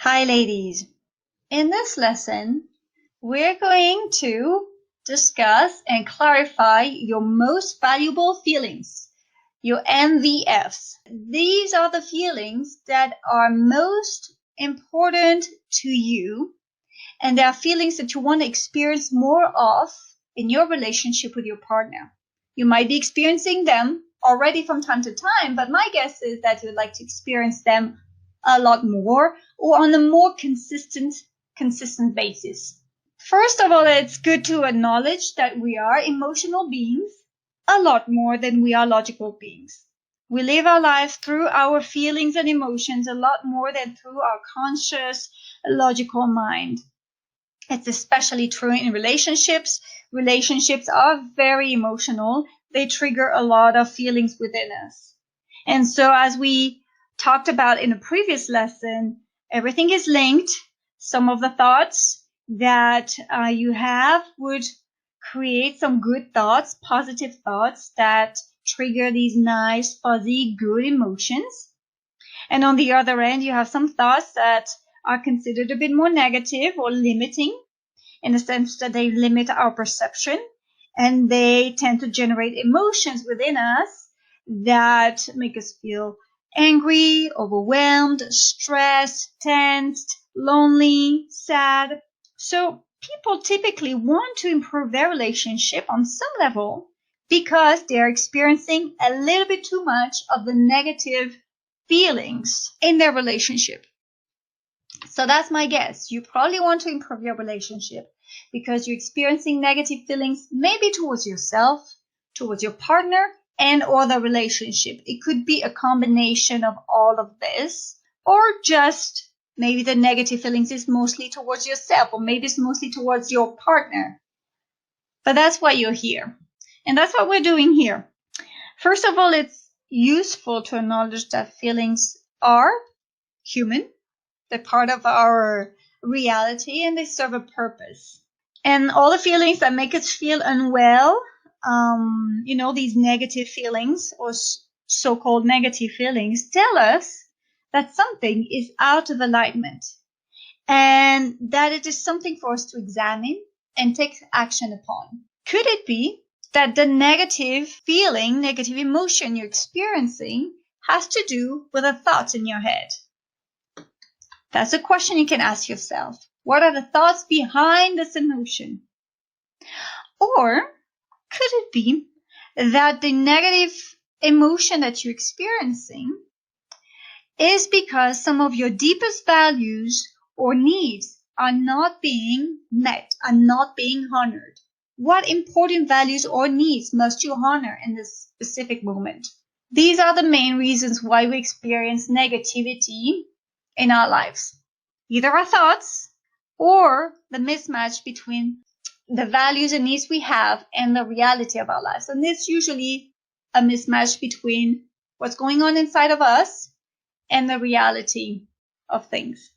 Hi ladies, in this lesson we're going to discuss and clarify your most valuable feelings, your MVFs. These are the feelings that are most important to you, and they are feelings that you want to experience more of in your relationship with your partner. You might be experiencing them already from time to time, but my guess is that you'd like to experience them a lot more or on a more consistent basis. First of all, it's good to acknowledge that we are emotional beings a lot more than we are logical beings. We live our life through our feelings and emotions a lot more than through our conscious, logical mind. It's especially true in relationships. Relationships are very emotional. They trigger a lot of feelings within us. And so as we talked about in a previous lesson, everything is linked. Some of the thoughts that you have would create some good thoughts, positive thoughts that trigger these nice, fuzzy, good emotions. And on the other end, you have some thoughts that are considered a bit more negative or limiting, in the sense that they limit our perception, and they tend to generate emotions within us that make us feel angry, overwhelmed, stressed, tensed, lonely, sad. So people typically want to improve their relationship on some level because they're experiencing a little bit too much of the negative feelings in their relationship. So that's my guess. You probably want to improve your relationship because you're experiencing negative feelings, maybe towards yourself, towards your partner, and or the relationship. It could be a combination of all of this, or just maybe the negative feelings is mostly towards yourself, or maybe it's mostly towards your partner. But that's why you're here. And that's what we're doing here. First of all, it's useful to acknowledge that feelings are human. They're part of our reality and they serve a purpose. And all the feelings that make us feel unwell, these negative feelings or so-called negative feelings tell us that something is out of alignment and that it is something for us to examine and take action upon. Could it be that the negative feeling, negative emotion you're experiencing has to do with the thoughts in your head? That's a question you can ask yourself. What are the thoughts behind this emotion? Or could it be that the negative emotion that you're experiencing is because some of your deepest values or needs are not being met, are not being honored? What important values or needs must you honor in this specific moment? These are the main reasons why we experience negativity in our lives. Either our thoughts or the mismatch between the values and needs we have and the reality of our lives. And it's usually a mismatch between what's going on inside of us and the reality of things.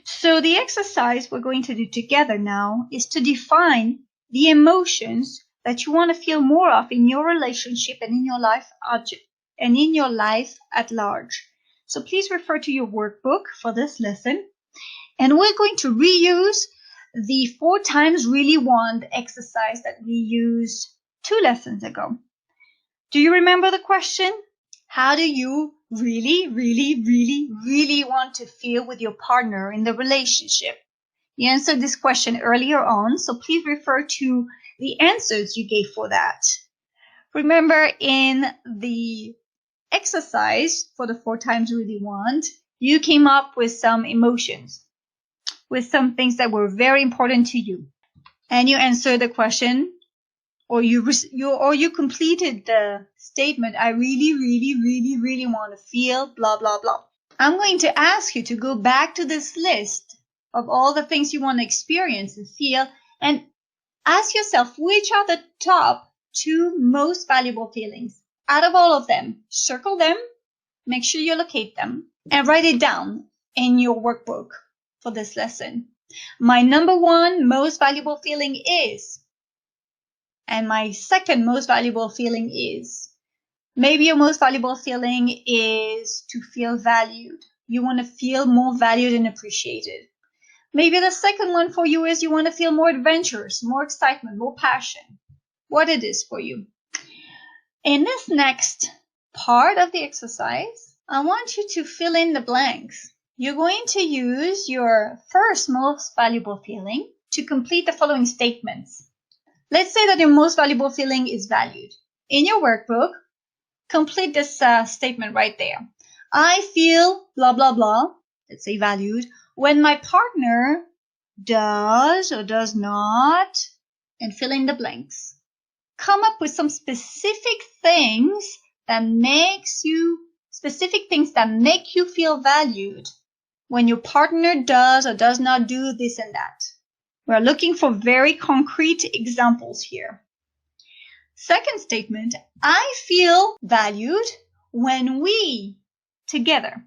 So the exercise we're going to do together now is to define the emotions that you want to feel more of in your relationship and in your life at large. So please refer to your workbook for this lesson. And we're going to reuse the 4 times really want exercise that we used 2 lessons ago. Do you remember the question? How do you really want to feel with your partner in the relationship? You answered this question earlier on, so please refer to the answers you gave for that. Remember, in the exercise for the 4 times really want, you came up with some emotions, with some things that were very important to you. And you answered the question, or you completed the statement, I really want to feel blah, blah, blah. I'm going to ask you to go back to this list of all the things you want to experience and feel and ask yourself, which are the top 2 most valuable feelings? Out of all of them, circle them, make sure you locate them, and write it down in your workbook for this lesson. My number 1 most valuable feeling is, and my second most valuable feeling is. Maybe your most valuable feeling is to feel valued. You want to feel more valued and appreciated. Maybe the second one for you is you want to feel more adventurous, more excitement, more passion. What it is for you. In this next part of the exercise, I want you to fill in the blanks. You're going to use your first most valuable feeling to complete the following statements. Let's say that your most valuable feeling is valued. In your workbook, complete this statement right there. I feel blah, blah, blah, let's say valued, when my partner does or does not, and fill in the blanks. Come up with some specific things that make you feel valued when your partner does or does not do this and that. We're looking for very concrete examples here. Second statement, I feel valued when we together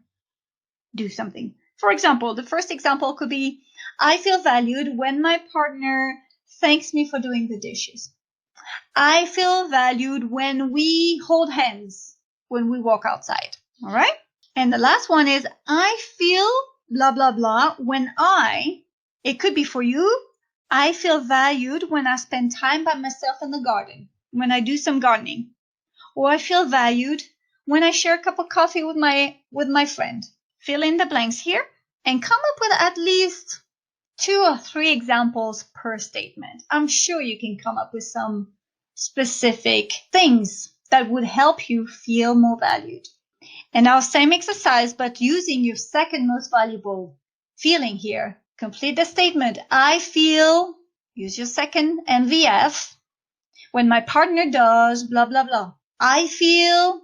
do something. For example, the first example could be, I feel valued when my partner thanks me for doing the dishes. I feel valued when we hold hands when we walk outside. All right? And the last one is, I feel blah, blah, blah when it could be for you, I feel valued when I spend time by myself in the garden, when I do some gardening. Or I feel valued when I share a cup of coffee with my friend. Fill in the blanks here and come up with at least 2 or 3 examples per statement. I'm sure you can come up with some specific things that would help you feel more valued. And our same exercise, but using your second most valuable feeling here. Complete the statement. I feel, use your second MVF, when my partner does blah, blah, blah. I feel,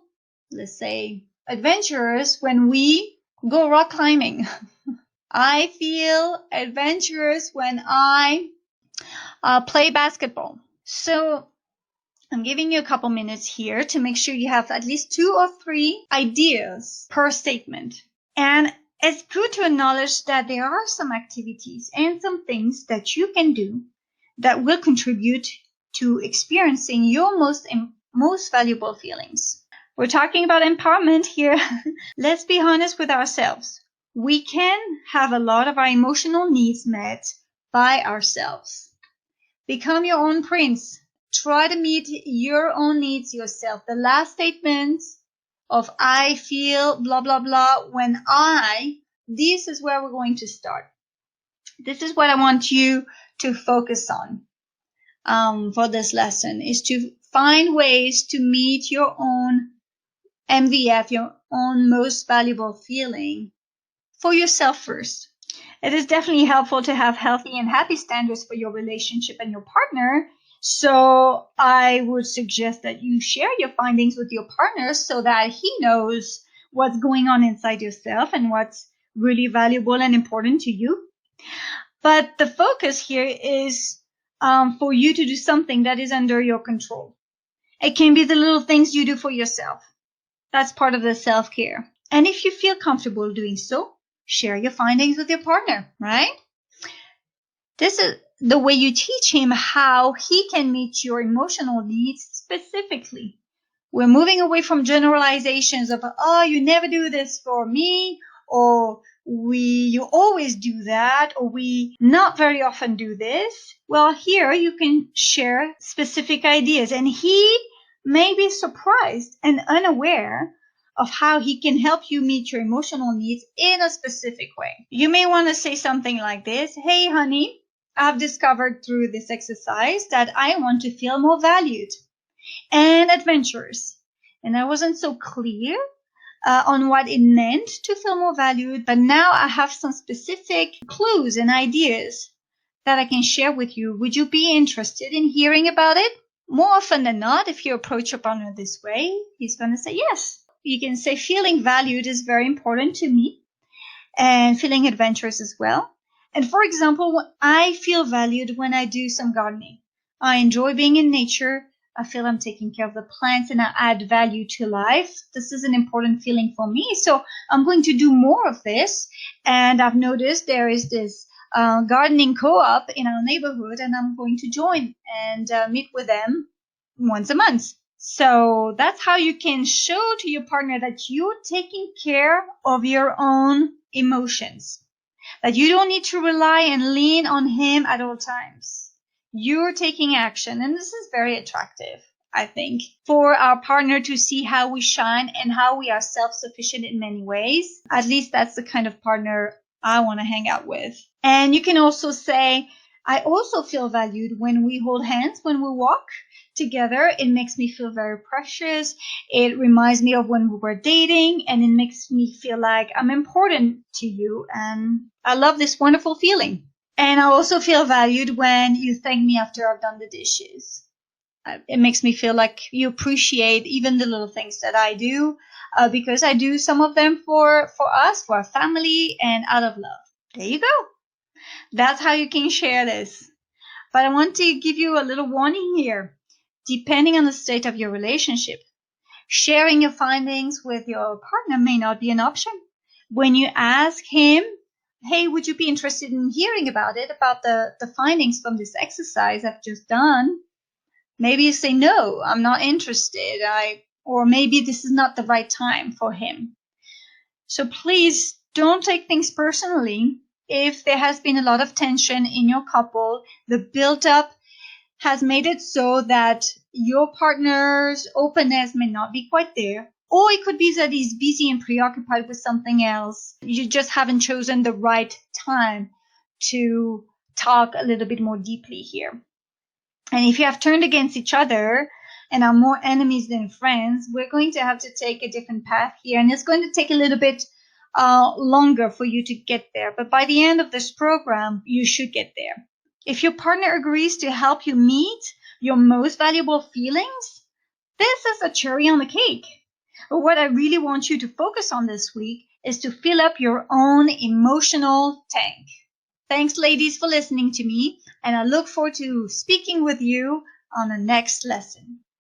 let's say, adventurous when we go rock climbing. I feel adventurous when I play basketball. So I'm giving you a couple minutes here to make sure you have at least 2 or 3 ideas per statement. And it's good to acknowledge that there are some activities and some things that you can do that will contribute to experiencing your most valuable feelings. We're talking about empowerment here. Let's be honest with ourselves. We can have a lot of our emotional needs met by ourselves. Become your own prince. Try to meet your own needs yourself. The last statement of I feel blah, blah, blah when this is where we're going to start. This is what I want you to focus on for this lesson, is to find ways to meet your own MVF, your own most valuable feeling for yourself first. It is definitely helpful to have healthy and happy standards for your relationship and your partner. So I would suggest that you share your findings with your partner so that he knows what's going on inside yourself and what's really valuable and important to you. But the focus here is for you to do something that is under your control. It can be the little things you do for yourself. That's part of the self-care. And if you feel comfortable doing so, share your findings with your partner, right? This is the way you teach him how he can meet your emotional needs specifically. We're moving away from generalizations of, oh, you never do this for me, or you always do that, or we not very often do this. Well, here you can share specific ideas, and he may be surprised and unaware of how he can help you meet your emotional needs in a specific way. You may want to say something like this. Hey, honey, I've discovered through this exercise that I want to feel more valued and adventurous. And I wasn't so clear on what it meant to feel more valued, but now I have some specific clues and ideas that I can share with you. Would you be interested in hearing about it? More often than not, if you approach your partner this way, he's going to say yes. You can say feeling valued is very important to me, and feeling adventurous as well. And for example, I feel valued when I do some gardening. I enjoy being in nature. I feel I'm taking care of the plants and I add value to life. This is an important feeling for me. So I'm going to do more of this. And I've noticed there is this gardening co-op in our neighborhood, and I'm going to join and meet with them once a month. So that's how you can show to your partner that you're taking care of your own emotions, that you don't need to rely and lean on him at all times. You're taking action, and this is very attractive, I think, for our partner to see how we shine and how we are self-sufficient in many ways. At least that's the kind of partner I want to hang out with. And you can also say, I also feel valued when we hold hands, when we walk together. It makes me feel very precious. It reminds me of when we were dating, and it makes me feel like I'm important to you, and I love this wonderful feeling. And I also feel valued when you thank me after I've done the dishes. It makes me feel like you appreciate even the little things that I do, because I do some of them for us, for our family, and out of love. There you go. That's how you can share this. But I want to give you a little warning here. Depending on the state of your relationship, sharing your findings with your partner may not be an option. When you ask him, hey, would you be interested in hearing about the findings from this exercise I've just done? Maybe you say, no, I'm not interested. Or maybe this is not the right time for him. So please don't take things personally. If there has been a lot of tension in your couple, the build-up has made it so that your partner's openness may not be quite there. Or it could be that he's busy and preoccupied with something else. You just haven't chosen the right time to talk a little bit more deeply here. And if you have turned against each other and are more enemies than friends, we're going to have to take a different path here. And it's going to take a little bit longer for you to get there. But by the end of this program, you should get there. If your partner agrees to help you meet your most valuable feelings, this is a cherry on the cake. But what I really want you to focus on this week is to fill up your own emotional tank. Thanks, ladies, for listening to me, and I look forward to speaking with you on the next lesson.